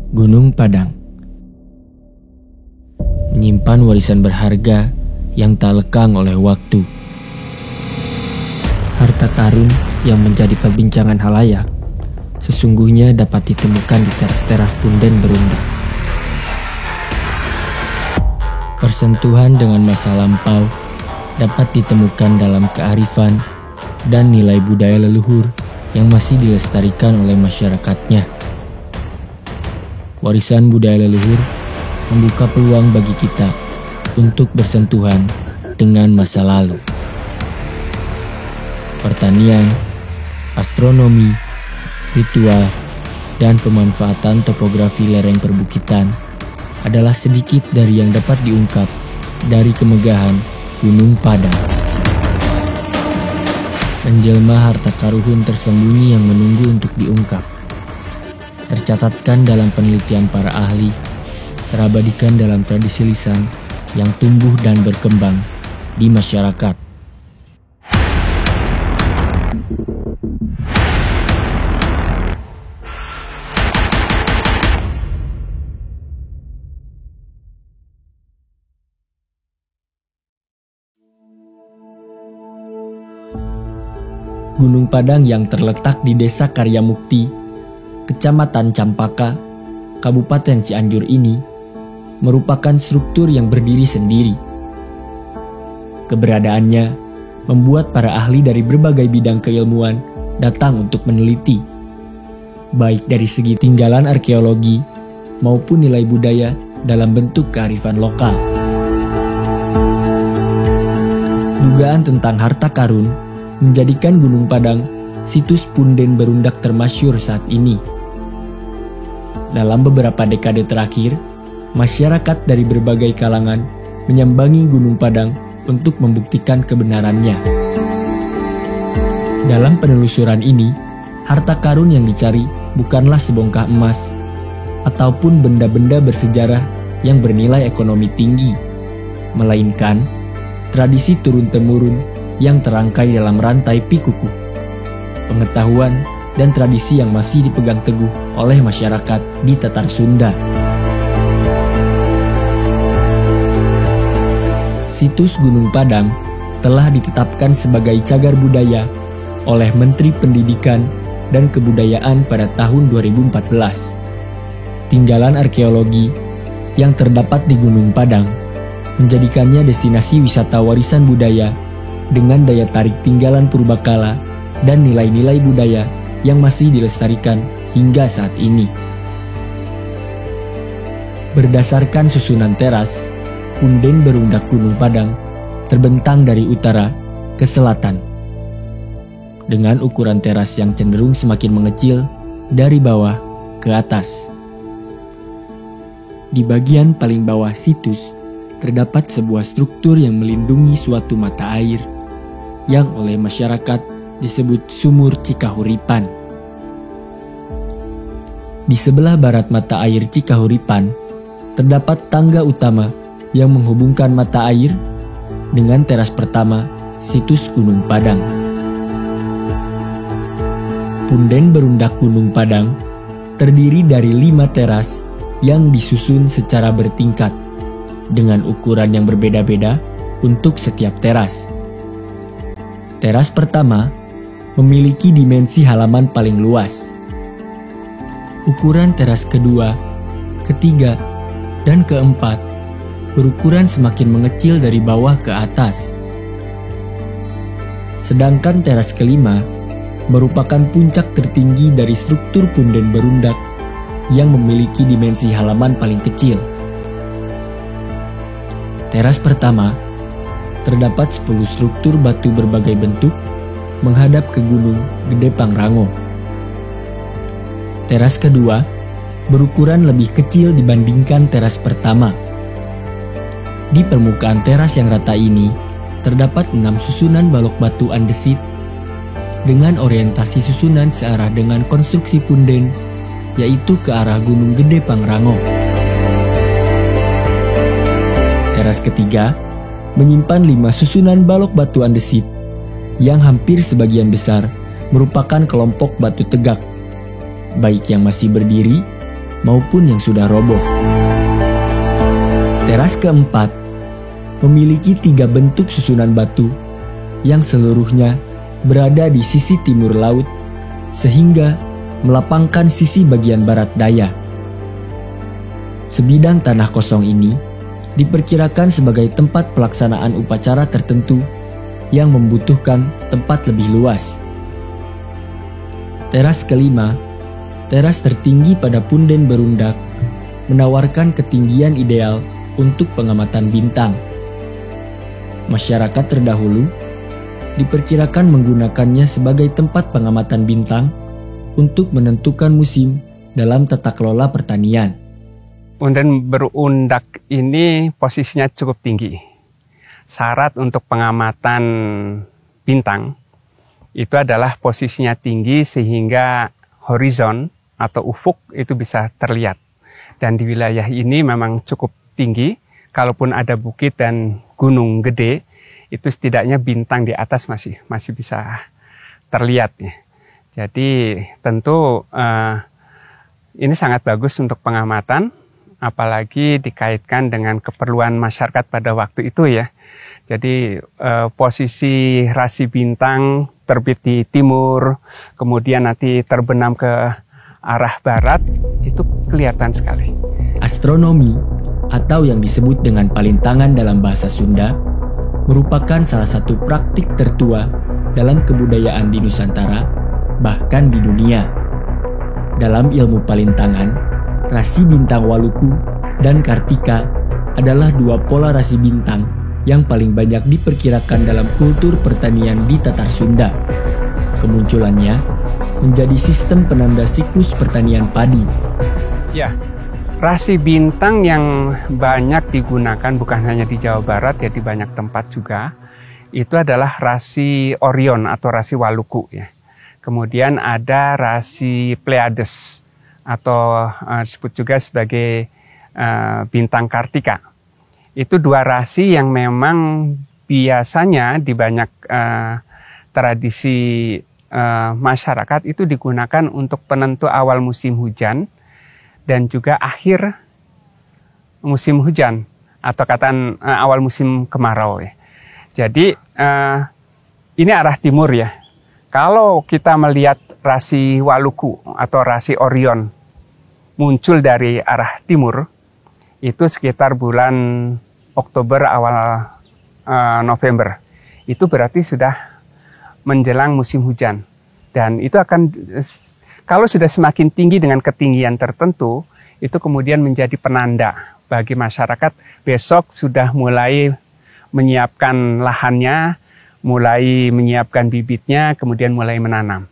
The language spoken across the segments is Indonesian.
Gunung Padang menyimpan warisan berharga yang tak lekang oleh waktu. Harta karun yang menjadi perbincangan halayak sesungguhnya dapat ditemukan di teras-teras punden berundak. Persentuhan dengan masa lampau dapat ditemukan dalam kearifan dan nilai budaya leluhur yang masih dilestarikan oleh masyarakatnya. Warisan budaya leluhur membuka peluang bagi kita untuk bersentuhan dengan masa lalu. Pertanian, astronomi, ritual, dan pemanfaatan topografi lereng perbukitan adalah sedikit dari yang dapat diungkap dari kemegahan Gunung Padang. Menjelma harta karun tersembunyi yang menunggu untuk diungkap. Tercatatkan dalam penelitian para ahli, terabadikan dalam tradisi lisan yang tumbuh dan berkembang di masyarakat. Gunung Padang yang terletak di Desa Karyamukti, Kecamatan Campaka, Kabupaten Cianjur ini merupakan struktur yang berdiri sendiri. Keberadaannya membuat para ahli dari berbagai bidang keilmuan datang untuk meneliti, baik dari segi tinggalan arkeologi maupun nilai budaya dalam bentuk kearifan lokal. Dugaan tentang harta karun menjadikan Gunung Padang situs punden berundak termasyhur saat ini. Dalam beberapa dekade terakhir, masyarakat dari berbagai kalangan menyambangi Gunung Padang untuk membuktikan kebenarannya. Dalam penelusuran ini, harta karun yang dicari bukanlah sebongkah emas ataupun benda-benda bersejarah yang bernilai ekonomi tinggi, melainkan tradisi turun-temurun yang terangkai dalam rantai pikuku, pengetahuan dan tradisi yang masih dipegang teguh oleh masyarakat di Tatar Sunda. Situs Gunung Padang telah ditetapkan sebagai cagar budaya oleh Menteri Pendidikan dan Kebudayaan pada tahun 2014. Tinggalan arkeologi yang terdapat di Gunung Padang menjadikannya destinasi wisata warisan budaya dengan daya tarik tinggalan purbakala dan nilai-nilai budaya yang masih dilestarikan hingga saat ini. Berdasarkan susunan teras, punden berundak Gunung Padang terbentang dari utara ke selatan, dengan ukuran teras yang cenderung semakin mengecil dari bawah ke atas. Di bagian paling bawah situs terdapat sebuah struktur yang melindungi suatu mata air yang oleh masyarakat disebut Sumur Cikahuripan. Di sebelah barat mata air Cikahuripan terdapat tangga utama yang menghubungkan mata air dengan teras pertama situs Gunung Padang. Punden berundak Gunung Padang terdiri dari 5 teras yang disusun secara bertingkat dengan ukuran yang berbeda-beda untuk setiap teras. Teras pertama memiliki dimensi halaman paling luas. Ukuran teras kedua, ketiga, dan keempat berukuran semakin mengecil dari bawah ke atas. Sedangkan teras kelima merupakan puncak tertinggi dari struktur punden berundak yang memiliki dimensi halaman paling kecil. Teras pertama terdapat 10 struktur batu berbagai bentuk menghadap ke Gunung Gede Pangrango. Teras kedua berukuran lebih kecil dibandingkan teras pertama. Di permukaan teras yang rata ini terdapat 6 susunan balok batu andesit dengan orientasi susunan searah dengan konstruksi punden, yaitu ke arah Gunung Gede Pangrango. Teras ketiga menyimpan 5 susunan balok batu andesit yang hampir sebagian besar merupakan kelompok batu tegak, baik yang masih berdiri maupun yang sudah roboh. Teras keempat memiliki 3 bentuk susunan batu yang seluruhnya berada di sisi timur laut sehingga melapangkan sisi bagian barat daya. Sebidang tanah kosong ini diperkirakan sebagai tempat pelaksanaan upacara tertentu yang membutuhkan tempat lebih luas. Teras kelima, teras tertinggi pada punden berundak, menawarkan ketinggian ideal untuk pengamatan bintang. Masyarakat terdahulu diperkirakan menggunakannya sebagai tempat pengamatan bintang untuk menentukan musim dalam tata kelola pertanian. Punden berundak ini posisinya cukup tinggi. Syarat untuk pengamatan bintang itu adalah posisinya tinggi sehingga horizon atau ufuk itu bisa terlihat. Dan di wilayah ini memang cukup tinggi. Kalaupun ada bukit dan gunung gede, itu setidaknya bintang di atas masih bisa terlihat. Ya. Jadi tentu ini sangat bagus untuk pengamatan, apalagi dikaitkan dengan keperluan masyarakat pada waktu itu ya. Jadi posisi rasi bintang terbit di timur, kemudian nanti terbenam ke arah barat, itu kelihatan sekali. Astronomi, atau yang disebut dengan palintangan dalam bahasa Sunda, merupakan salah satu praktik tertua dalam kebudayaan di Nusantara, bahkan di dunia. Dalam ilmu palintangan, rasi bintang Waluku dan Kartika adalah 2 pola rasi bintang yang paling banyak diperkirakan dalam kultur pertanian di Tatar Sunda. Kemunculannya menjadi sistem penanda siklus pertanian padi. Ya, rasi bintang yang banyak digunakan bukan hanya di Jawa Barat ya, di banyak tempat juga, itu adalah rasi Orion atau rasi Waluku ya. Kemudian ada rasi Pleiades atau disebut juga sebagai bintang Kartika. Itu 2 rasi yang memang biasanya di banyak tradisi masyarakat itu digunakan untuk penentu awal musim hujan dan juga akhir musim hujan atau awal musim kemarau ya. Jadi ini arah timur ya. Kalau kita melihat rasi Waluku atau rasi Orion muncul dari arah timur, itu sekitar bulan Oktober awal November. Itu berarti sudah menjelang musim hujan. Dan itu akan, kalau sudah semakin tinggi dengan ketinggian tertentu, itu kemudian menjadi penanda bagi masyarakat besok sudah mulai menyiapkan lahannya, mulai menyiapkan bibitnya, kemudian mulai menanam.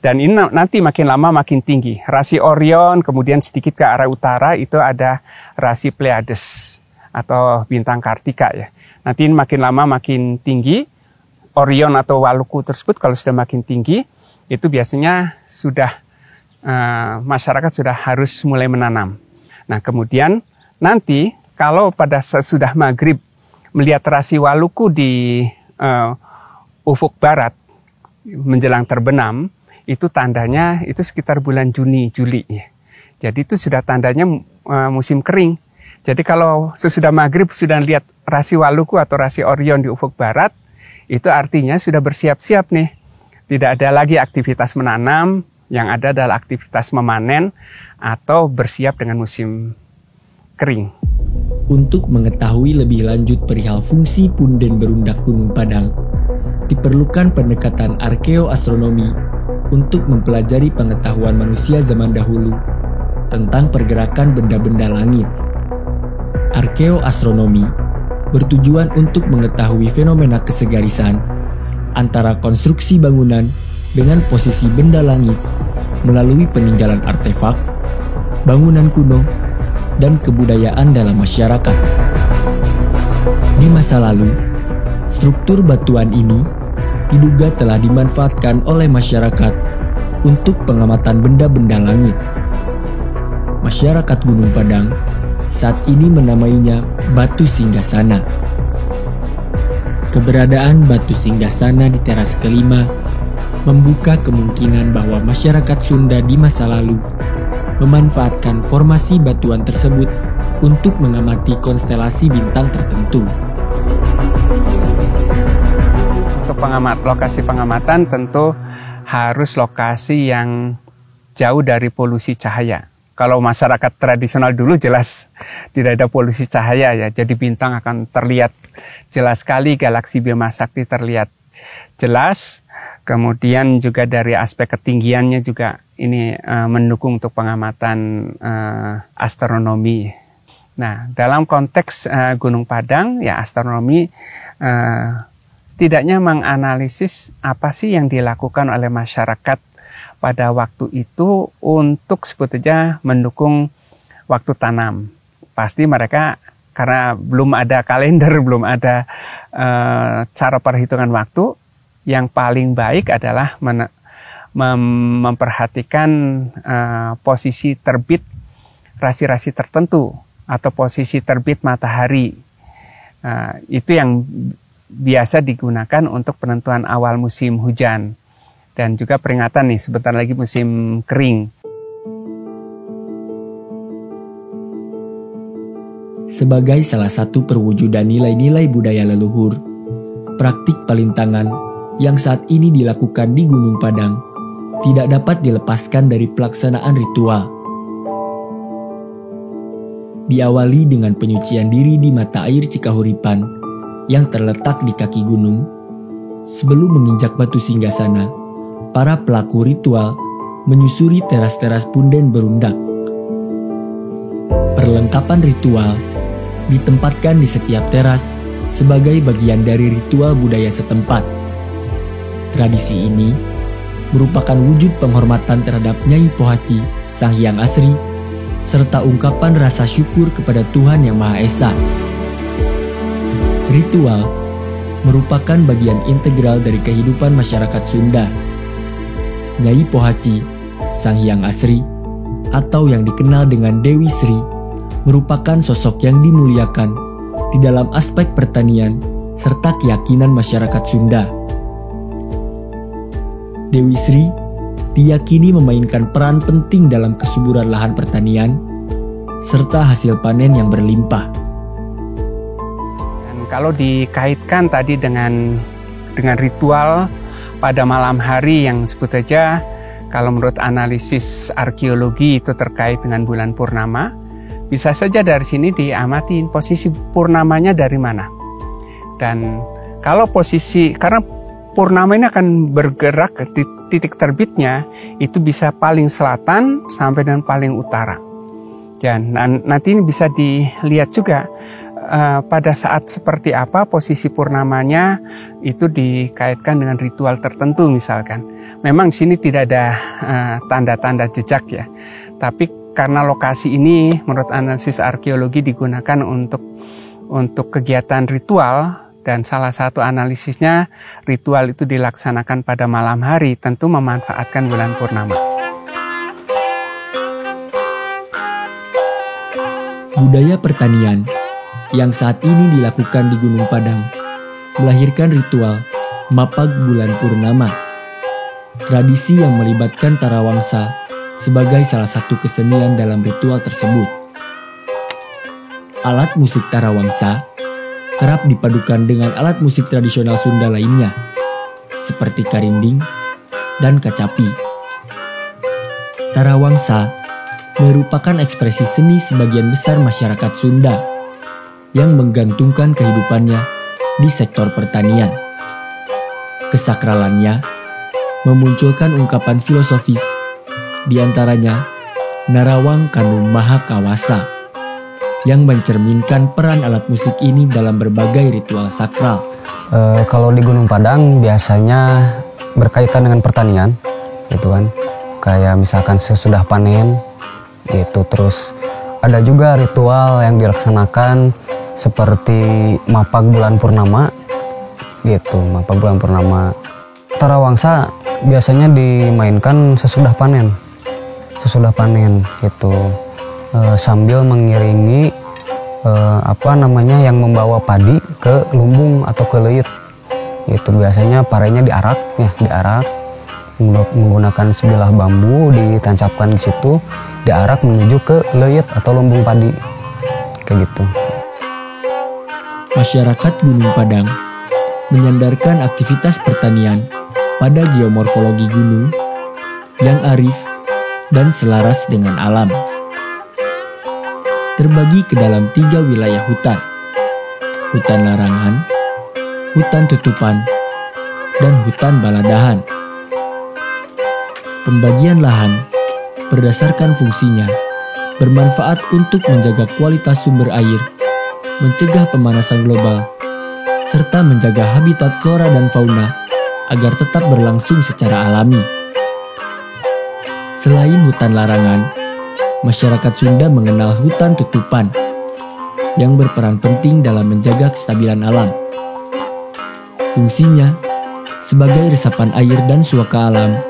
Dan ini nanti makin lama makin tinggi. Rasi Orion, kemudian sedikit ke arah utara itu ada rasi Pleiades atau bintang Kartika ya. Nanti makin lama makin tinggi. Orion atau Waluku tersebut kalau sudah makin tinggi, itu biasanya sudah masyarakat sudah harus mulai menanam. Nah kemudian nanti kalau pada sudah maghrib melihat rasi Waluku di ufuk barat menjelang terbenam, itu tandanya itu sekitar bulan Juni, Juli. Ya. Jadi itu sudah tandanya musim kering. Jadi kalau sesudah maghrib sudah lihat rasi Waluku atau rasi Orion di ufuk barat, itu artinya sudah bersiap-siap nih. Tidak ada lagi aktivitas menanam, yang ada adalah aktivitas memanen atau bersiap dengan musim kering. Untuk mengetahui lebih lanjut perihal fungsi punden berundak Gunung Padang, diperlukan pendekatan arkeoastronomi untuk mempelajari pengetahuan manusia zaman dahulu tentang pergerakan benda-benda langit. Arkeoastronomi bertujuan untuk mengetahui fenomena kesegarisan antara konstruksi bangunan dengan posisi benda langit melalui peninggalan artefak, bangunan kuno, dan kebudayaan dalam masyarakat. Di masa lalu, struktur batuan ini diduga telah dimanfaatkan oleh masyarakat untuk pengamatan benda-benda langit. Masyarakat Gunung Padang saat ini menamainya Batu Singgasana. Keberadaan Batu Singgasana di teras kelima membuka kemungkinan bahwa masyarakat Sunda di masa lalu memanfaatkan formasi batuan tersebut untuk mengamati konstelasi bintang tertentu. Untuk lokasi pengamatan tentu harus lokasi yang jauh dari polusi cahaya. Kalau masyarakat tradisional dulu jelas tidak ada polusi cahaya ya, jadi bintang akan terlihat jelas sekali, galaksi Bima Sakti terlihat jelas. Kemudian juga dari aspek ketinggiannya juga ini mendukung untuk pengamatan astronomi. Nah, dalam konteks Gunung Padang ya astronomi setidaknya menganalisis apa sih yang dilakukan oleh masyarakat pada waktu itu untuk sebut saja mendukung waktu tanam. Pasti mereka karena belum ada kalender, belum ada cara perhitungan waktu, yang paling baik adalah memperhatikan posisi terbit rasi-rasi tertentu atau posisi terbit matahari. Itu yang biasa digunakan untuk penentuan awal musim hujan. Dan juga peringatan nih, sebentar lagi musim kering. Sebagai salah satu perwujudan nilai-nilai budaya leluhur, praktik palintangan yang saat ini dilakukan di Gunung Padang tidak dapat dilepaskan dari pelaksanaan ritual. Diawali dengan penyucian diri di mata air Cikahuripan yang terletak di kaki gunung. Sebelum menginjak batu singgasana, para pelaku ritual menyusuri teras-teras punden berundak. Perlengkapan ritual ditempatkan di setiap teras sebagai bagian dari ritual budaya setempat. Tradisi ini merupakan wujud penghormatan terhadap Nyai Pohaci, Sang Hyang Asri, serta ungkapan rasa syukur kepada Tuhan Yang Maha Esa. Ritual merupakan bagian integral dari kehidupan masyarakat Sunda. Nyai Pohaci, Sang Hyang Asri, atau yang dikenal dengan Dewi Sri, merupakan sosok yang dimuliakan di dalam aspek pertanian serta keyakinan masyarakat Sunda. Dewi Sri diyakini memainkan peran penting dalam kesuburan lahan pertanian serta hasil panen yang berlimpah. Dan kalau dikaitkan tadi dengan ritual pada malam hari yang sebut saja, kalau menurut analisis arkeologi itu terkait dengan bulan purnama, bisa saja dari sini diamati posisi purnamanya dari mana. Dan kalau posisi, karena purnama ini akan bergerak di titik terbitnya itu bisa paling selatan sampai dengan paling utara. Dan nanti ini bisa dilihat juga pada saat seperti apa posisi purnamanya itu dikaitkan dengan ritual tertentu misalkan. Memang di sini tidak ada tanda-tanda jejak ya. Tapi karena lokasi ini menurut analisis arkeologi digunakan untuk kegiatan ritual. Dan salah satu analisisnya, ritual itu dilaksanakan pada malam hari, tentu memanfaatkan bulan purnama. Budaya pertanian yang saat ini dilakukan di Gunung Padang melahirkan ritual Mapag Bulan Purnama. Tradisi yang melibatkan tarawangsa sebagai salah satu kesenian dalam ritual tersebut. Alat musik tarawangsa kerap dipadukan dengan alat musik tradisional Sunda lainnya, seperti karinding dan kacapi. Tarawangsa merupakan ekspresi seni sebagian besar masyarakat Sunda yang menggantungkan kehidupannya di sektor pertanian. Kesakralannya memunculkan ungkapan filosofis, di antaranya Narawang Kanu Maha Kawasa, yang mencerminkan peran alat musik ini dalam berbagai ritual sakral. Kalau di Gunung Padang biasanya berkaitan dengan pertanian, gitu kan. Kayak misalkan sesudah panen, gitu. Terus ada juga ritual yang dilaksanakan seperti Mapag Bulan Purnama, gitu. Mapag Bulan Purnama. Tarawangsa biasanya dimainkan sesudah panen, gitu. Sambil mengiringi yang membawa padi ke lumbung atau ke leit. Itu biasanya parenya diarak, menggunakan sebilah bambu ditancapkan di situ, diarak menuju ke leuyeut atau lumbung padi kayak gitu. Masyarakat Gunung Padang menyandarkan aktivitas pertanian pada geomorfologi gunung yang arif dan selaras dengan alam. Terbagi ke dalam 3 wilayah hutan: hutan larangan, hutan tutupan, dan hutan baladahan. Pembagian lahan berdasarkan fungsinya bermanfaat untuk menjaga kualitas sumber air, mencegah pemanasan global, serta menjaga habitat flora dan fauna agar tetap berlangsung secara alami. Selain hutan larangan, masyarakat Sunda mengenal hutan tutupan yang berperan penting dalam menjaga kestabilan alam. Fungsinya sebagai resapan air dan suaka alam,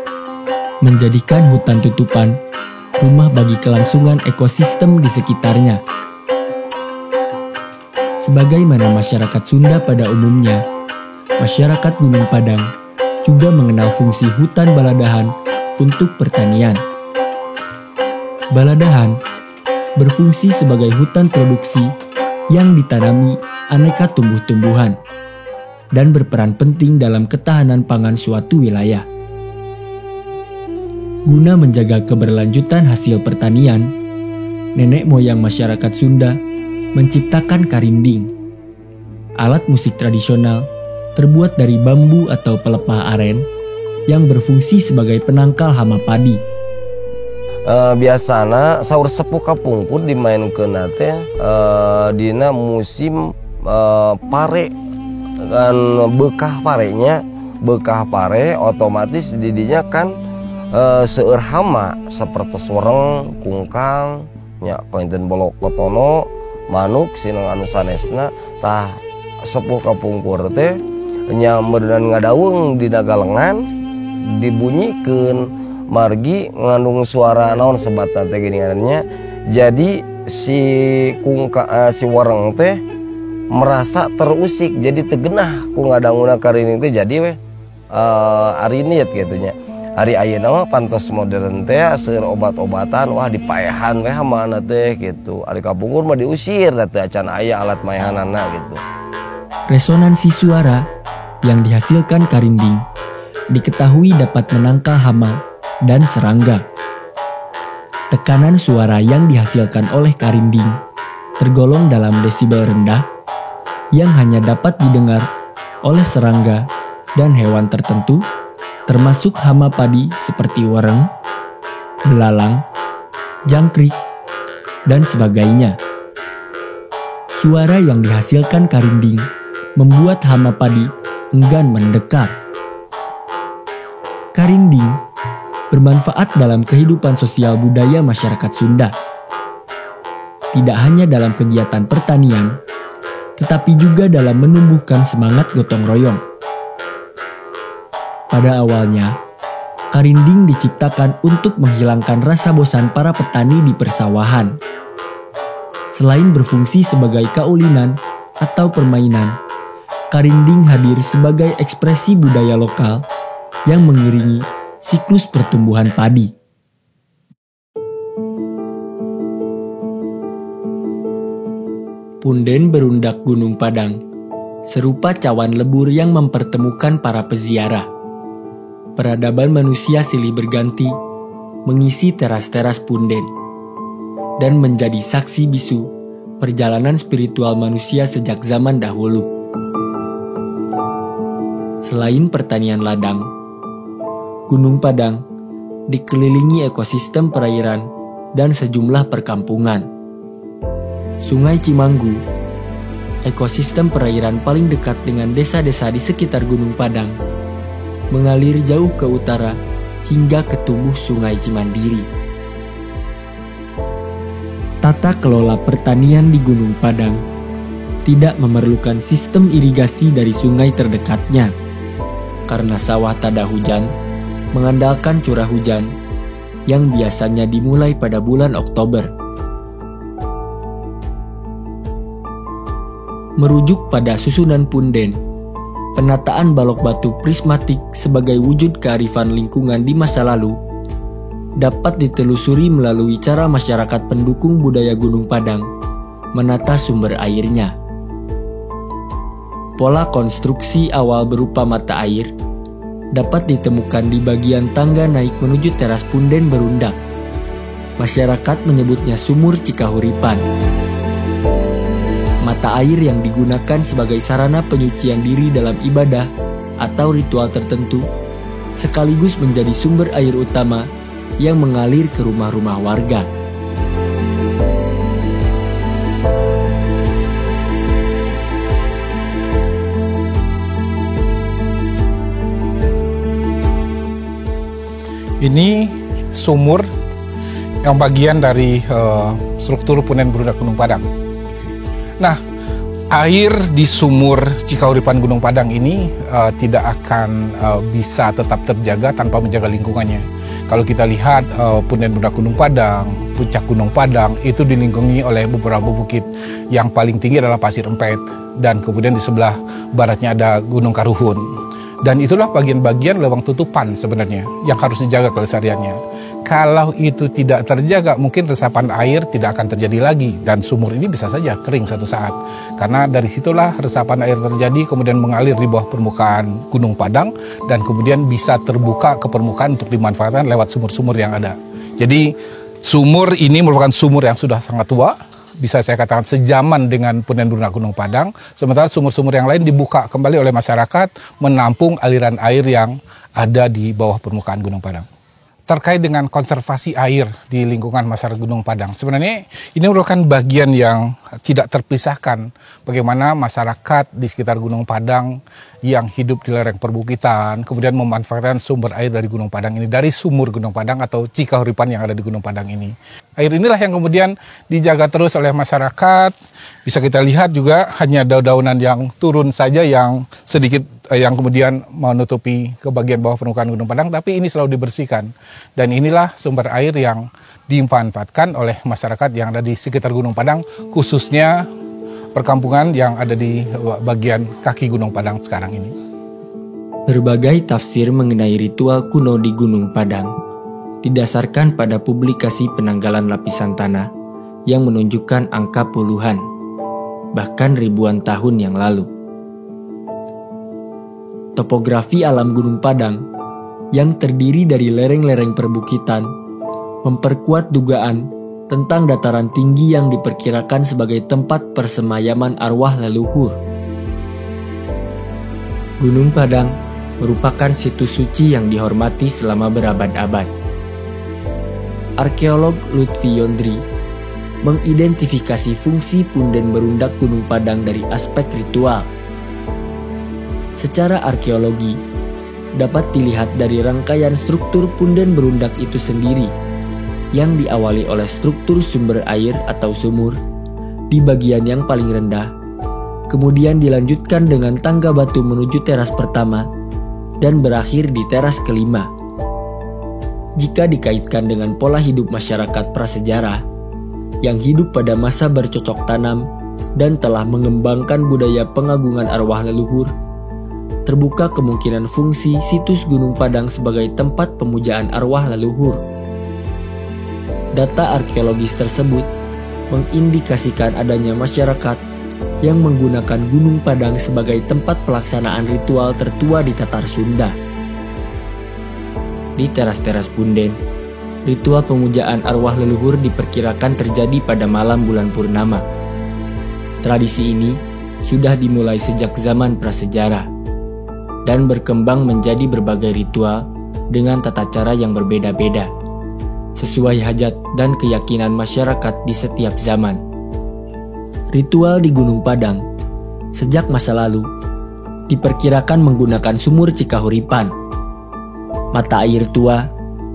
menjadikan hutan tutupan rumah bagi kelangsungan ekosistem di sekitarnya. Sebagaimana masyarakat Sunda pada umumnya, masyarakat Gunung Padang juga mengenal fungsi hutan baladahan untuk pertanian. Baladahan berfungsi sebagai hutan produksi yang ditanami aneka tumbuh-tumbuhan dan berperan penting dalam ketahanan pangan suatu wilayah. Guna menjaga keberlanjutan hasil pertanian, nenek moyang masyarakat Sunda menciptakan karinding, alat musik tradisional terbuat dari bambu atau pelepah aren yang berfungsi sebagai penangkal hama padi. Biasana saur sepuh kapungkur dimainkeun teh dina musim pare kan, bekah pare otomatis didinya kan seueur hama seperti soreng, kungkang, nya painten bolok kotono, manuk sineng anu sanesna. Tah sepuh kapungkur teh nya meunang ngadaweung dina galengan dibunyikeun margi ngandung suara naon sebatan teh geuningannya. Jadi si si wareng teh merasa terusik, jadi tegenah ku ngadanguna karinding teh. Jadi ari niat gitu nya. Ari ayeuna mah pantos modern teh seueur obat-obatan wah dipaehan we hamana teh gitu. Ari kapungkur mah diusir teh acan aya alat maehanana gitu. Resonansi suara yang dihasilkan karinding diketahui dapat menangkal hama dan serangga. Tekanan suara yang dihasilkan oleh karinding tergolong dalam desibel rendah yang hanya dapat didengar oleh serangga dan hewan tertentu, termasuk hama padi seperti wereng, belalang, jangkrik, dan sebagainya. Suara yang dihasilkan karinding membuat hama padi enggan mendekat. Karinding bermanfaat dalam kehidupan sosial budaya masyarakat Sunda. Tidak hanya dalam kegiatan pertanian, tetapi juga dalam menumbuhkan semangat gotong royong. Pada awalnya, karinding diciptakan untuk menghilangkan rasa bosan para petani di persawahan. Selain berfungsi sebagai kaulinan atau permainan, karinding hadir sebagai ekspresi budaya lokal yang mengiringi siklus pertumbuhan padi. Punden berundak Gunung Padang serupa cawan lebur yang mempertemukan para peziarah. Peradaban manusia silih berganti mengisi teras-teras Punden dan menjadi saksi bisu perjalanan spiritual manusia sejak zaman dahulu. Selain pertanian ladang, Gunung Padang dikelilingi ekosistem perairan dan sejumlah perkampungan. Sungai Cimanggu, ekosistem perairan paling dekat dengan desa-desa di sekitar Gunung Padang, mengalir jauh ke utara hingga ke tubuh Sungai Cimandiri. Tata kelola pertanian di Gunung Padang tidak memerlukan sistem irigasi dari sungai terdekatnya, karena sawah tada hujan mengandalkan curah hujan yang biasanya dimulai pada bulan Oktober. Merujuk pada susunan Punden, penataan balok batu prismatik sebagai wujud kearifan lingkungan di masa lalu dapat ditelusuri melalui cara masyarakat pendukung budaya Gunung Padang menata sumber airnya. Pola konstruksi awal berupa mata air dapat ditemukan di bagian tangga naik menuju teras punden berundak. Masyarakat menyebutnya sumur Cikahuripan. Mata air yang digunakan sebagai sarana penyucian diri dalam ibadah atau ritual tertentu, sekaligus menjadi sumber air utama yang mengalir ke rumah-rumah warga. Ini sumur yang bagian dari struktur punden berundak Gunung Padang. Nah, air di sumur Cikahuripan Gunung Padang ini tidak akan bisa tetap terjaga tanpa menjaga lingkungannya. Kalau kita lihat punden berundak Gunung Padang, puncak Gunung Padang itu dilingkungi oleh beberapa bukit. Yang paling tinggi adalah Pasir Empet, dan kemudian di sebelah baratnya ada Gunung Karuhun. Dan itulah bagian-bagian lewang tutupan sebenarnya yang harus dijaga kelestariannya. Kalau itu tidak terjaga, mungkin resapan air tidak akan terjadi lagi. Dan sumur ini bisa saja kering suatu saat. Karena dari situlah resapan air terjadi, kemudian mengalir di bawah permukaan Gunung Padang, dan kemudian bisa terbuka ke permukaan untuk dimanfaatkan lewat sumur-sumur yang ada. Jadi sumur ini merupakan sumur yang sudah sangat tua, bisa saya katakan sejaman dengan punden berundak Gunung Padang. Sementara sumur-sumur yang lain dibuka kembali oleh masyarakat menampung aliran air yang ada di bawah permukaan Gunung Padang. Terkait dengan konservasi air di lingkungan masyarakat Gunung Padang, sebenarnya ini merupakan bagian yang tidak terpisahkan bagaimana masyarakat di sekitar Gunung Padang yang hidup di lereng perbukitan kemudian memanfaatkan sumber air dari Gunung Padang ini, dari sumur Gunung Padang atau Cikahuripan yang ada di Gunung Padang ini. Air inilah yang kemudian dijaga terus oleh masyarakat. Bisa kita lihat juga hanya daun-daunan yang turun saja yang sedikit yang kemudian menutupi ke bagian bawah permukaan Gunung Padang, tapi ini selalu dibersihkan. Dan inilah sumber air yang dimanfaatkan oleh masyarakat yang ada di sekitar Gunung Padang, khususnya perkampungan yang ada di bagian kaki Gunung Padang sekarang ini. Berbagai tafsir mengenai ritual kuno di Gunung Padang didasarkan pada publikasi penanggalan lapisan tanah yang menunjukkan angka puluhan, bahkan ribuan tahun yang lalu. Topografi alam Gunung Padang yang terdiri dari lereng-lereng perbukitan memperkuat dugaan tentang dataran tinggi yang diperkirakan sebagai tempat persemayaman arwah leluhur. Gunung Padang merupakan situs suci yang dihormati selama berabad-abad. Arkeolog Lutfi Yondri mengidentifikasi fungsi punden berundak Gunung Padang dari aspek ritual. Secara arkeologi, dapat dilihat dari rangkaian struktur punden berundak itu sendiri, yang diawali oleh struktur sumber air atau sumur di bagian yang paling rendah, kemudian dilanjutkan dengan tangga batu menuju teras pertama, dan berakhir di teras kelima. Jika dikaitkan dengan pola hidup masyarakat prasejarah, yang hidup pada masa bercocok tanam dan telah mengembangkan budaya pengagungan arwah leluhur, terbuka kemungkinan fungsi situs Gunung Padang sebagai tempat pemujaan arwah leluhur. Data arkeologis tersebut mengindikasikan adanya masyarakat yang menggunakan Gunung Padang sebagai tempat pelaksanaan ritual tertua di Tatar Sunda. Di teras-teras punden, ritual pemujaan arwah leluhur diperkirakan terjadi pada malam bulan purnama. Tradisi ini sudah dimulai sejak zaman prasejarah dan berkembang menjadi berbagai ritual dengan tata cara yang berbeda-beda, sesuai hajat dan keyakinan masyarakat di setiap zaman. Ritual di Gunung Padang sejak masa lalu diperkirakan menggunakan sumur Cikahuripan, mata air tua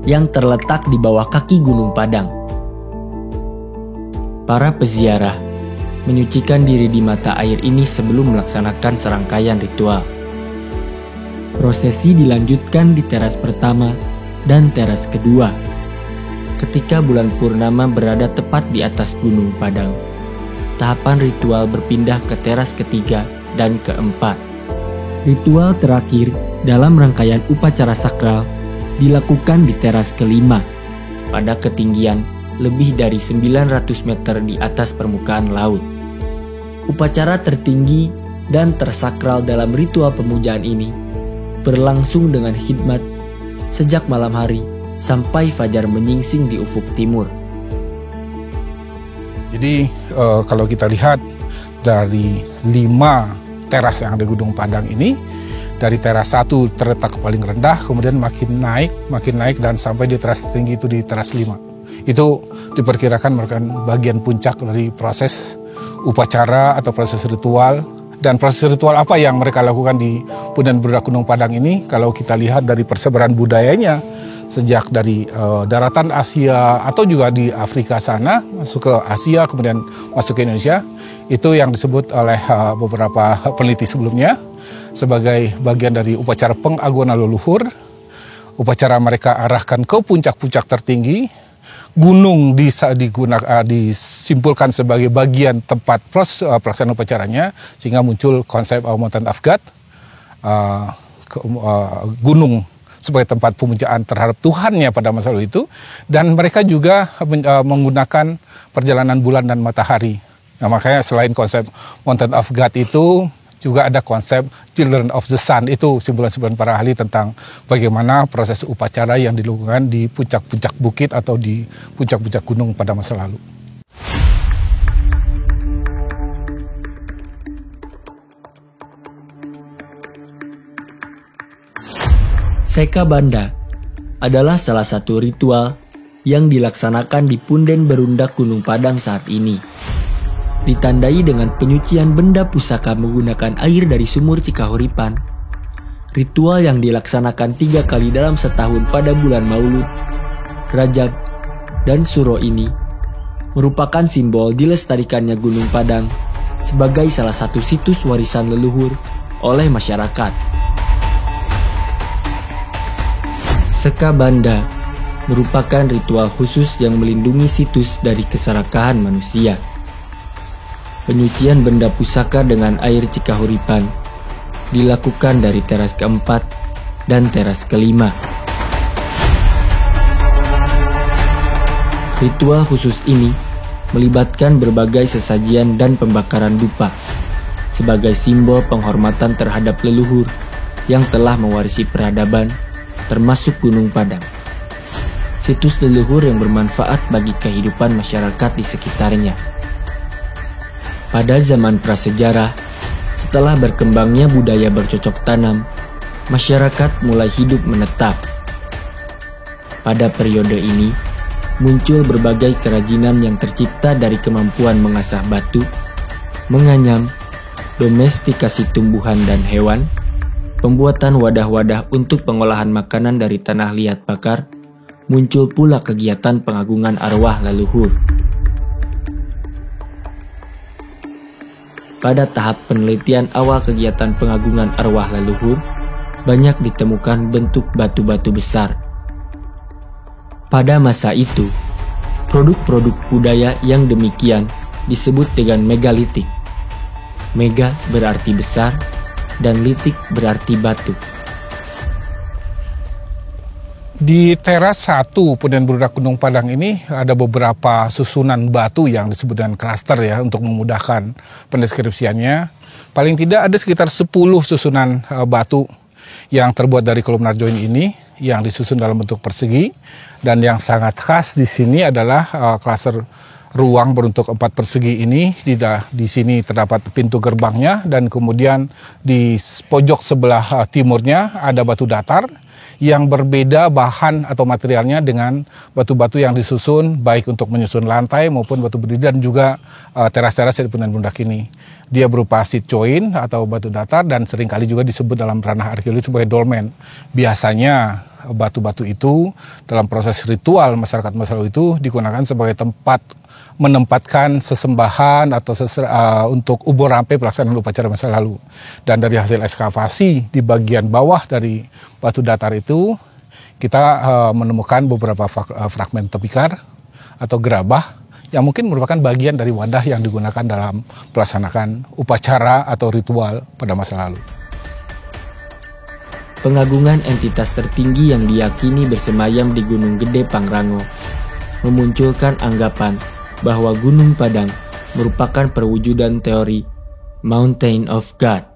yang terletak di bawah kaki Gunung Padang. Para peziarah menyucikan diri di mata air ini sebelum melaksanakan serangkaian ritual. Prosesi dilanjutkan di teras pertama dan teras kedua. Ketika bulan purnama berada tepat di atas Gunung Padang, tahapan ritual berpindah ke teras ketiga dan keempat. Ritual terakhir dalam rangkaian upacara sakral dilakukan di teras kelima pada ketinggian lebih dari 900 meter di atas permukaan laut. Upacara tertinggi dan tersakral dalam ritual pemujaan ini berlangsung dengan khidmat sejak malam hari sampai fajar menyingsing di ufuk timur. Jadi kalau kita lihat dari 5 teras yang ada di Gunung Padang ini, dari teras 1 terletak paling rendah, kemudian makin naik dan sampai di teras tertinggi itu di teras 5. Itu diperkirakan merupakan bagian puncak dari proses upacara atau proses ritual. Dan proses ritual apa yang mereka lakukan di Punden Berundak Gunung Padang ini, kalau kita lihat dari persebaran budayanya, sejak dari daratan Asia atau juga di Afrika sana, masuk ke Asia, kemudian masuk ke Indonesia, itu yang disebut oleh beberapa peneliti sebelumnya sebagai bagian dari upacara pengagungan leluhur. Upacara mereka arahkan ke puncak-puncak tertinggi, gunung disimpulkan sebagai bagian tempat proses pelaksanaan upacaranya, sehingga muncul konsep Mountain of God, gunung sebagai tempat pemujaan terhadap Tuhannya pada masa lalu itu. Dan mereka juga menggunakan perjalanan bulan dan matahari. Nah, makanya selain konsep Mountain of God itu juga ada konsep Children of the Sun. Itu simpulan-simpulan para ahli tentang bagaimana proses upacara yang dilakukan di puncak-puncak bukit atau di puncak-puncak gunung pada masa lalu. Seka Banda adalah salah satu ritual yang dilaksanakan di Punden Berundak Gunung Padang saat ini. Ditandai dengan penyucian benda pusaka menggunakan air dari sumur Cikahuripan. Ritual yang dilaksanakan 3 kali dalam setahun pada bulan Maulud, Rajab, dan Suro ini merupakan simbol dilestarikannya Gunung Padang sebagai salah satu situs warisan leluhur oleh masyarakat. Seka Banda merupakan ritual khusus yang melindungi situs dari keserakahan manusia. Penyucian benda pusaka dengan air Cikahuripan dilakukan dari teras keempat dan teras kelima. Ritual khusus ini melibatkan berbagai sesajian dan pembakaran dupa sebagai simbol penghormatan terhadap leluhur yang telah mewarisi peradaban, termasuk Gunung Padang. Situs leluhur yang bermanfaat bagi kehidupan masyarakat di sekitarnya. Pada zaman prasejarah, setelah berkembangnya budaya bercocok tanam, masyarakat mulai hidup menetap. Pada periode ini, muncul berbagai kerajinan yang tercipta dari kemampuan mengasah batu, menganyam, domestikasi tumbuhan dan hewan, pembuatan wadah-wadah untuk pengolahan makanan dari tanah liat bakar, muncul pula kegiatan pengagungan arwah leluhur. Pada tahap penelitian awal kegiatan pengagungan arwah leluhur, banyak ditemukan bentuk batu-batu besar. Pada masa itu, produk-produk budaya yang demikian disebut dengan megalitik. Mega berarti besar, dan litik berarti batu. Di teras 1 Punden Berundak Gunung Padang ini ada beberapa susunan batu yang disebut dengan klaster ya, untuk memudahkan pendeskripsiannya. Paling tidak ada sekitar 10 susunan batu yang terbuat dari kolumnar join ini yang disusun dalam bentuk persegi, dan yang sangat khas di sini adalah klaster ruang berbentuk 4 persegi ini. Di sini terdapat pintu gerbangnya, dan kemudian di pojok sebelah timurnya ada batu datar yang berbeda bahan atau materialnya dengan batu-batu yang disusun baik untuk menyusun lantai maupun batu berdiri dan juga teras-teras di Punden Berundak ini. Dia berupa seed join atau batu datar dan seringkali juga disebut dalam ranah arkeologi sebagai dolmen. Biasanya batu-batu itu dalam proses ritual masyarakat masa lalu itu digunakan sebagai tempat menempatkan sesembahan atau untuk ubur rampe pelaksanaan upacara masa lalu. Dan dari hasil ekskavasi di bagian bawah dari batu datar itu, kita menemukan beberapa fragmen tepikar atau gerabah yang mungkin merupakan bagian dari wadah yang digunakan dalam pelaksanaan upacara atau ritual pada masa lalu. pengagungan entitas tertinggi yang diyakini bersemayam di Gunung Gede Pangrango memunculkan anggapan bahwa Gunung Padang merupakan perwujudan teori Mountain of God.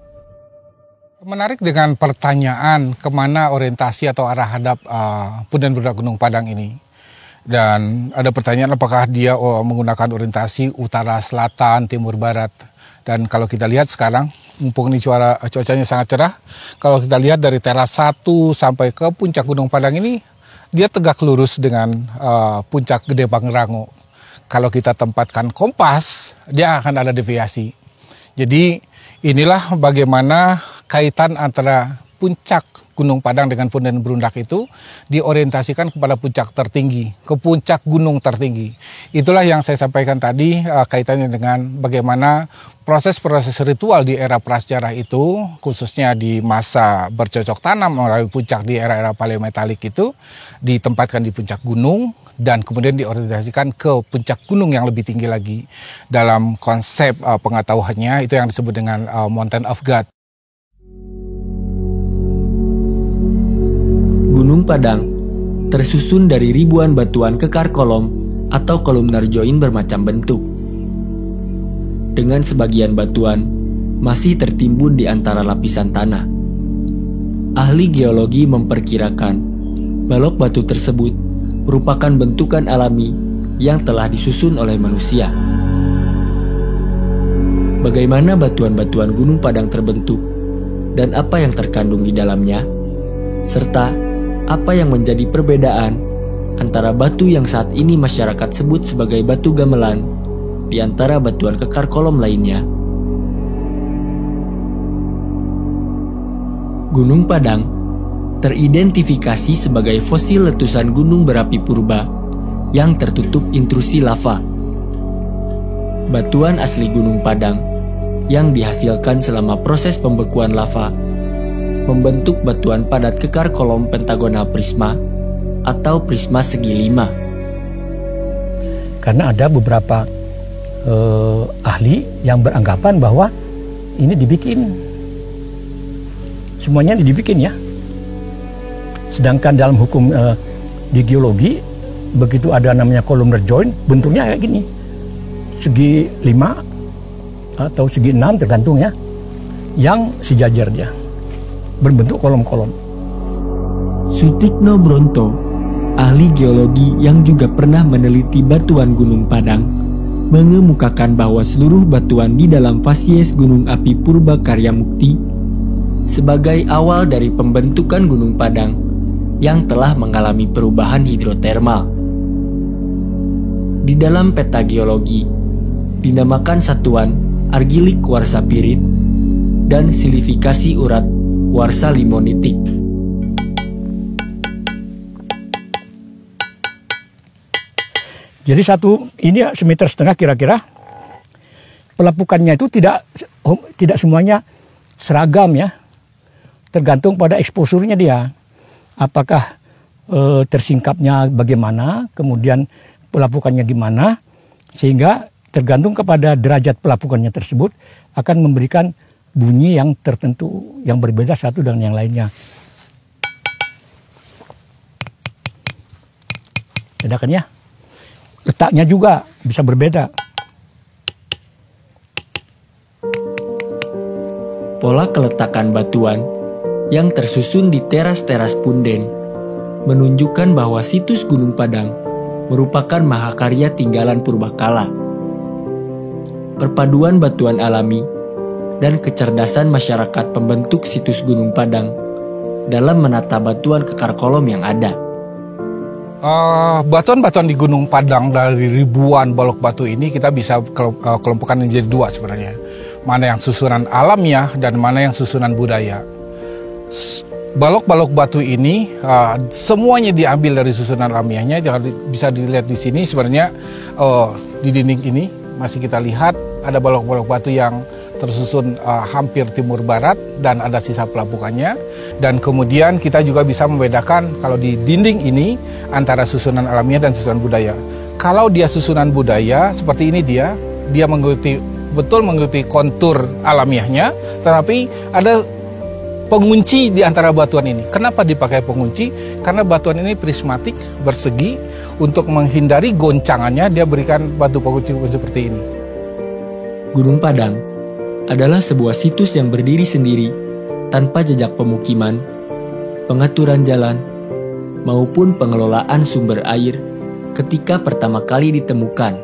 Menarik dengan pertanyaan kemana orientasi atau arah hadap Punden Berundak Gunung Padang ini. Dan ada pertanyaan apakah dia menggunakan orientasi utara, selatan, timur, barat. Dan kalau kita lihat sekarang, mumpung ini cuacanya sangat cerah, kalau kita lihat dari teras 1 sampai ke puncak Gunung Padang ini, dia tegak lurus dengan puncak Gede Pangrango. Kalau kita tempatkan kompas, dia akan ada deviasi. Jadi inilah bagaimana kaitan antara puncak Gunung Padang dengan Punden Berundak itu diorientasikan kepada puncak tertinggi, ke puncak gunung tertinggi. Itulah yang saya sampaikan tadi kaitannya dengan bagaimana proses-proses ritual di era prasejarah itu, khususnya di masa bercocok tanam melalui puncak di era-era paleometalik itu, ditempatkan di puncak gunung dan kemudian diorientasikan ke puncak gunung yang lebih tinggi lagi. Dalam konsep pengetahuannya itu yang disebut dengan Mountain of God. Gunung Padang tersusun dari ribuan batuan kekar kolom atau kolumnar join bermacam bentuk. Dengan sebagian batuan masih tertimbun di antara lapisan tanah. Ahli geologi memperkirakan balok batu tersebut merupakan bentukan alami yang telah disusun oleh manusia. Bagaimana batuan-batuan Gunung Padang terbentuk dan apa yang terkandung di dalamnya, serta apa yang menjadi perbedaan antara batu yang saat ini masyarakat sebut sebagai batu gamelan di antara batuan kekar kolom lainnya. Gunung Padang teridentifikasi sebagai fosil letusan gunung berapi purba yang tertutup intrusi lava. Batuan asli Gunung Padang yang dihasilkan selama proses pembekuan lava membentuk batuan padat kekar kolom pentagonal prisma atau prisma segi 5. Karena ada beberapa ahli yang beranggapan bahwa ini dibikin, semuanya dibikin ya. Sedangkan dalam hukum di geologi, begitu ada namanya columnar joint, bentuknya kayak gini, segi 5 atau segi 6 tergantung ya, yang sejajar dia, berbentuk kolom-kolom. Sutikno Bronto, ahli geologi yang juga pernah meneliti batuan Gunung Padang, mengemukakan bahwa seluruh batuan di dalam fasies gunung api purba Karya Mukti sebagai awal dari pembentukan Gunung Padang yang telah mengalami perubahan hidrotermal. Di dalam peta geologi, dinamakan satuan argilik kuarsa pirit dan silifikasi urat kuarsa limonitik. Jadi ini 1,5 meter kira-kira. Pelapukannya itu tidak semuanya seragam ya. Tergantung pada eksposurnya dia. Apakah tersingkapnya bagaimana, kemudian pelapukannya gimana, sehingga tergantung kepada derajat pelapukannya tersebut akan memberikan bunyi yang tertentu, yang berbeda satu dengan yang lainnya. Bedakan ya. Letaknya juga bisa berbeda. Pola keletakan batuan yang tersusun di teras-teras punden menunjukkan bahwa situs Gunung Padang merupakan mahakarya tinggalan purbakala. Perpaduan batuan alami dan kecerdasan masyarakat pembentuk situs Gunung Padang dalam menata batuan kekar kolom yang ada. Batuan-batuan di Gunung Padang dari ribuan balok batu ini kita bisa kelompokkan menjadi 2 sebenarnya. Mana yang susunan alamiah dan mana yang susunan budaya. Balok-balok batu ini semuanya diambil dari susunan alamiahnya. Jangan bisa dilihat di sini sebenarnya di dinding ini masih kita lihat ada balok-balok batu yang tersusun hampir timur barat dan ada sisa pelapukannya. Dan kemudian kita juga bisa membedakan kalau di dinding ini antara susunan alamiah dan susunan budaya. Kalau dia susunan budaya seperti ini dia mengikuti kontur alamiahnya, tetapi ada pengunci di antara batuan ini. Kenapa dipakai pengunci? Karena batuan ini prismatik, bersegi. Untuk menghindari goncangannya, dia berikan batu pengunci seperti ini. Gunung Padang adalah sebuah situs yang berdiri sendiri tanpa jejak pemukiman, pengaturan jalan, maupun pengelolaan sumber air ketika pertama kali ditemukan.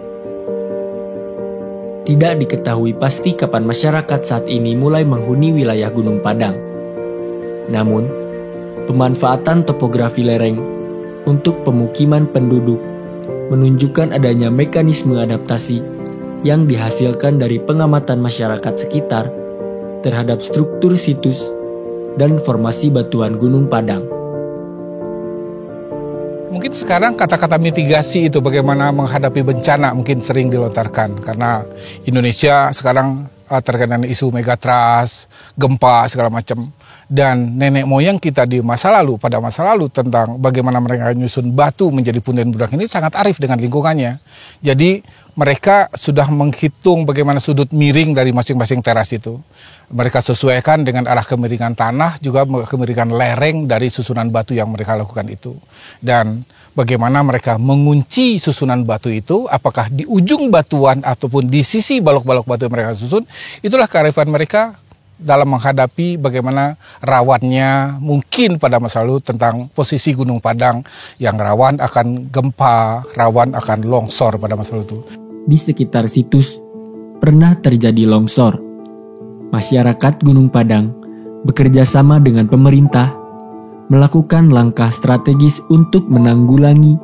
Tidak diketahui pasti kapan masyarakat saat ini mulai menghuni wilayah Gunung Padang. Namun, pemanfaatan topografi lereng untuk pemukiman penduduk menunjukkan adanya mekanisme adaptasi yang dihasilkan dari pengamatan masyarakat sekitar terhadap struktur situs dan formasi batuan Gunung Padang. Mungkin sekarang kata-kata mitigasi itu bagaimana menghadapi bencana mungkin sering dilontarkan. Karena Indonesia sekarang terkena isu megatrust, gempa, segala macam. Dan nenek moyang kita di masa lalu, pada masa lalu tentang bagaimana mereka nyusun batu menjadi punden budak ini sangat arif dengan lingkungannya. Jadi mereka sudah menghitung bagaimana sudut miring dari masing-masing teras itu. Mereka sesuaikan dengan arah kemiringan tanah, juga kemiringan lereng dari susunan batu yang mereka lakukan itu. Dan bagaimana mereka mengunci susunan batu itu, apakah di ujung batuan ataupun di sisi balok-balok batu yang mereka susun, itulah kearifan mereka dalam menghadapi bagaimana rawannya mungkin pada masa lalu tentang posisi Gunung Padang yang rawan akan gempa, rawan akan longsor pada masa lalu itu. Di sekitar situs pernah terjadi longsor. Masyarakat Gunung Padang bekerja sama dengan pemerintah melakukan langkah strategis untuk menanggulangi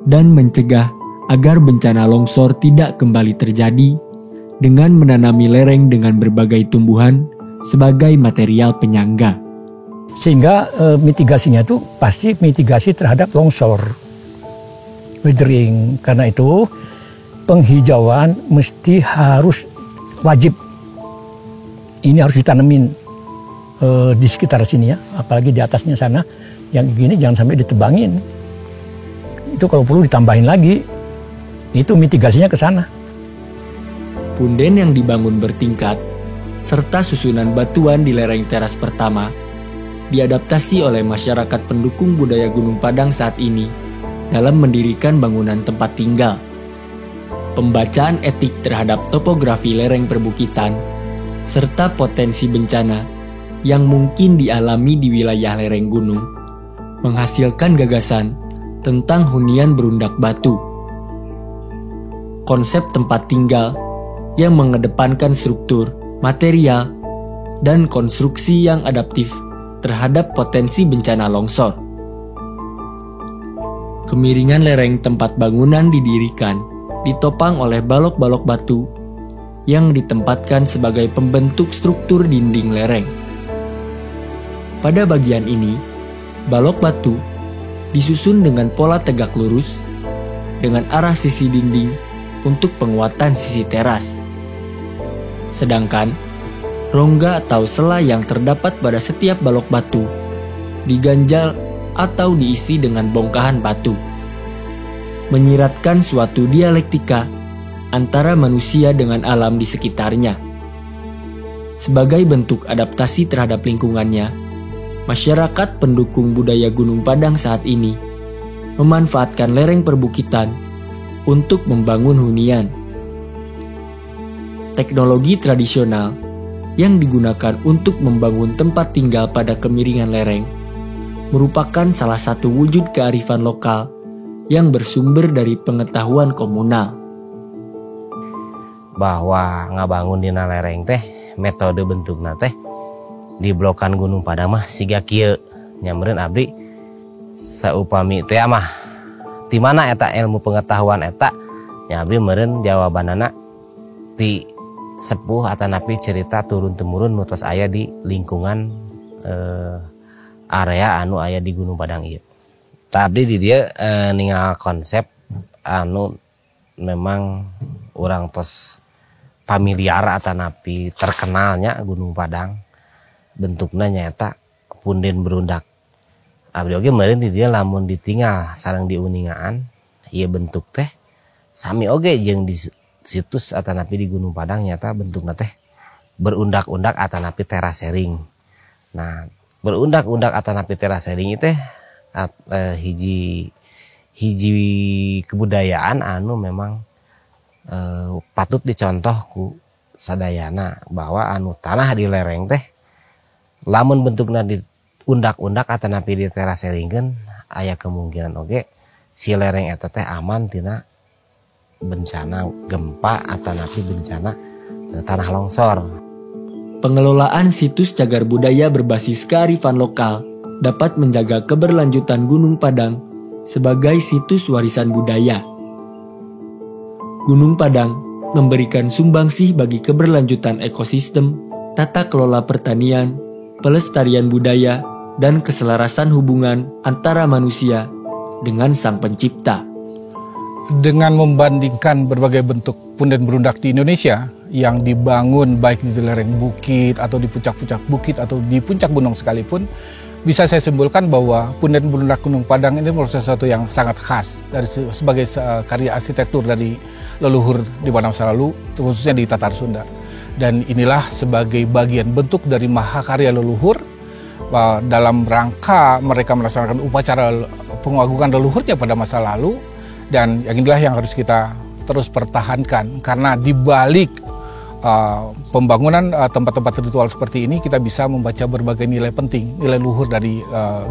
dan mencegah agar bencana longsor tidak kembali terjadi dengan menanami lereng dengan berbagai tumbuhan sebagai material penyangga. Sehingga mitigasinya itu pasti mitigasi terhadap longsor, weathering. Karena itu penghijauan mesti harus wajib. Ini harus ditanemin di sekitar sini ya, apalagi di atasnya sana. Yang gini jangan sampai ditebangin. Itu kalau perlu ditambahin lagi. Itu mitigasinya ke sana. Punden yang dibangun bertingkat serta susunan batuan di lereng teras pertama diadaptasi oleh masyarakat pendukung budaya Gunung Padang saat ini dalam mendirikan bangunan tempat tinggal. Pembacaan etik terhadap topografi lereng perbukitan serta potensi bencana yang mungkin dialami di wilayah lereng gunung menghasilkan gagasan tentang hunian berundak batu. Konsep tempat tinggal yang mengedepankan struktur, material, dan konstruksi yang adaptif terhadap potensi bencana longsor. Kemiringan lereng tempat bangunan didirikan ditopang oleh balok-balok batu yang ditempatkan sebagai pembentuk struktur dinding lereng. Pada bagian ini, balok batu disusun dengan pola tegak lurus dengan arah sisi dinding untuk penguatan sisi teras. Sedangkan rongga atau sela yang terdapat pada setiap balok batu diganjal atau diisi dengan bongkahan batu, menyiratkan suatu dialektika antara manusia dengan alam di sekitarnya. Sebagai bentuk adaptasi terhadap lingkungannya, masyarakat pendukung budaya Gunung Padang saat ini memanfaatkan lereng perbukitan untuk membangun hunian. Teknologi tradisional yang digunakan untuk membangun tempat tinggal pada kemiringan lereng merupakan salah satu wujud kearifan lokal yang bersumber dari pengetahuan komunal. Bahwa ngabangun dina lereng teh metode bentukna teh di blokan Gunung Padang mah siga kieu nyameureun abdi saupami teh mah di mana eta ilmu pengetahuan eta nya abdi meureun jawabanana ti sepuh atanapi cerita turun-temurun nutos aya di lingkungan area anu aya di Gunung Padang ieu. Tapi di dia ningal konsep anu memang orang tos familiar atanapi terkenalnya Gunung Padang. Bentuknya nyata punden berundak. Abdi oge meureun di dia lamun ditinggal sareng diuningaan ieu bentuk teh sami oge jeung di situs atanapi di Gunung Padang nyata bentukna teh berundak-undak atanapi terasering. Nah, berundak-undak atanapi teras sering teh hiji kebudayaan anu memang patut dicontoh ku sadayana, bahwa anu tanah di lereng teh lamun bentukna di undak-undak atanapi di teras seringkeun aya kemungkinan oge si lereng eta teh aman tina bencana gempa atanapi bencana tanah longsor. Pengelolaan situs cagar budaya berbasis kearifan lokal dapat menjaga keberlanjutan Gunung Padang sebagai situs warisan budaya. Gunung Padang memberikan sumbangsih bagi keberlanjutan ekosistem, tata kelola pertanian, pelestarian budaya, dan keselarasan hubungan antara manusia dengan Sang Pencipta. Dengan membandingkan berbagai bentuk punden berundak di Indonesia yang dibangun baik di lereng bukit atau di puncak-puncak bukit atau di puncak gunung sekalipun, bisa saya simpulkan bahwa punden berundak Gunung Padang ini merupakan sesuatu yang sangat khas dari sebagai karya arsitektur dari leluhur di masa lalu, khususnya di Tatar Sunda. Dan inilah sebagai bagian bentuk dari mahakarya leluhur dalam rangka mereka melaksanakan upacara pengagungan leluhurnya pada masa lalu. Dan yang inilah yang harus kita terus pertahankan, karena di balik pembangunan tempat-tempat ritual seperti ini kita bisa membaca berbagai nilai penting, nilai luhur dari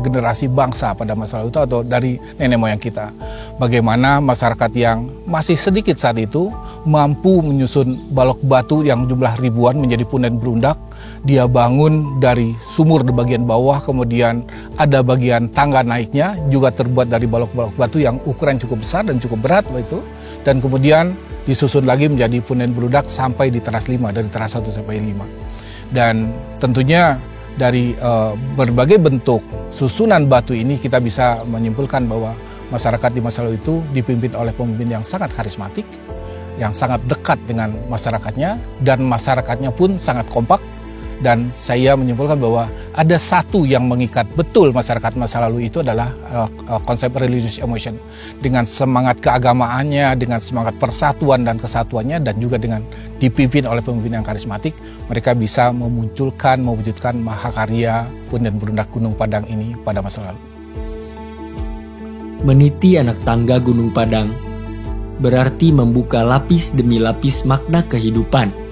generasi bangsa pada masa lalu itu atau dari nenek moyang kita. Bagaimana masyarakat yang masih sedikit saat itu mampu menyusun balok batu yang jumlah ribuan menjadi punden berundak. Dia bangun dari sumur di bagian bawah, kemudian ada bagian tangga naiknya juga terbuat dari balok-balok batu yang ukuran cukup besar dan cukup berat itu. Dan kemudian disusun lagi menjadi punden berundak sampai di teras 5, dari teras 1 sampai 5. Dan tentunya dari berbagai bentuk susunan batu ini kita bisa menyimpulkan bahwa masyarakat di masa lalu itu dipimpin oleh pemimpin yang sangat karismatik, yang sangat dekat dengan masyarakatnya, dan masyarakatnya pun sangat kompak. Dan saya menyimpulkan bahwa ada satu yang mengikat betul masyarakat masa lalu itu adalah konsep religious emotion. Dengan semangat keagamaannya, dengan semangat persatuan dan kesatuannya, dan juga dengan dipimpin oleh pemimpin yang karismatik, mereka bisa mewujudkan mahakarya punden berundak Gunung Padang ini pada masa lalu. Meniti anak tangga Gunung Padang berarti membuka lapis demi lapis makna kehidupan.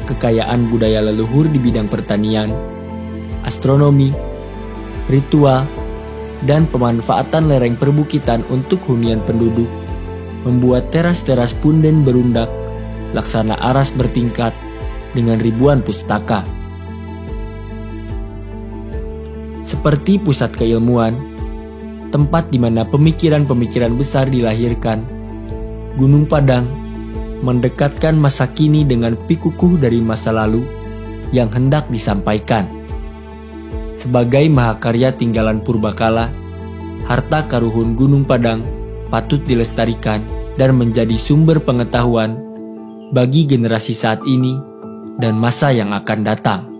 Kekayaan budaya leluhur di bidang pertanian, astronomi, ritual, dan pemanfaatan lereng perbukitan untuk hunian penduduk membuat teras-teras punden berundak laksana aras bertingkat dengan ribuan pustaka. Seperti pusat keilmuan, tempat di mana pemikiran-pemikiran besar dilahirkan, Gunung Padang mendekatkan masa kini dengan pikukuh dari masa lalu yang hendak disampaikan. Sebagai mahakarya tinggalan purbakala, harta karuhun Gunung Padang patut dilestarikan dan menjadi sumber pengetahuan bagi generasi saat ini dan masa yang akan datang.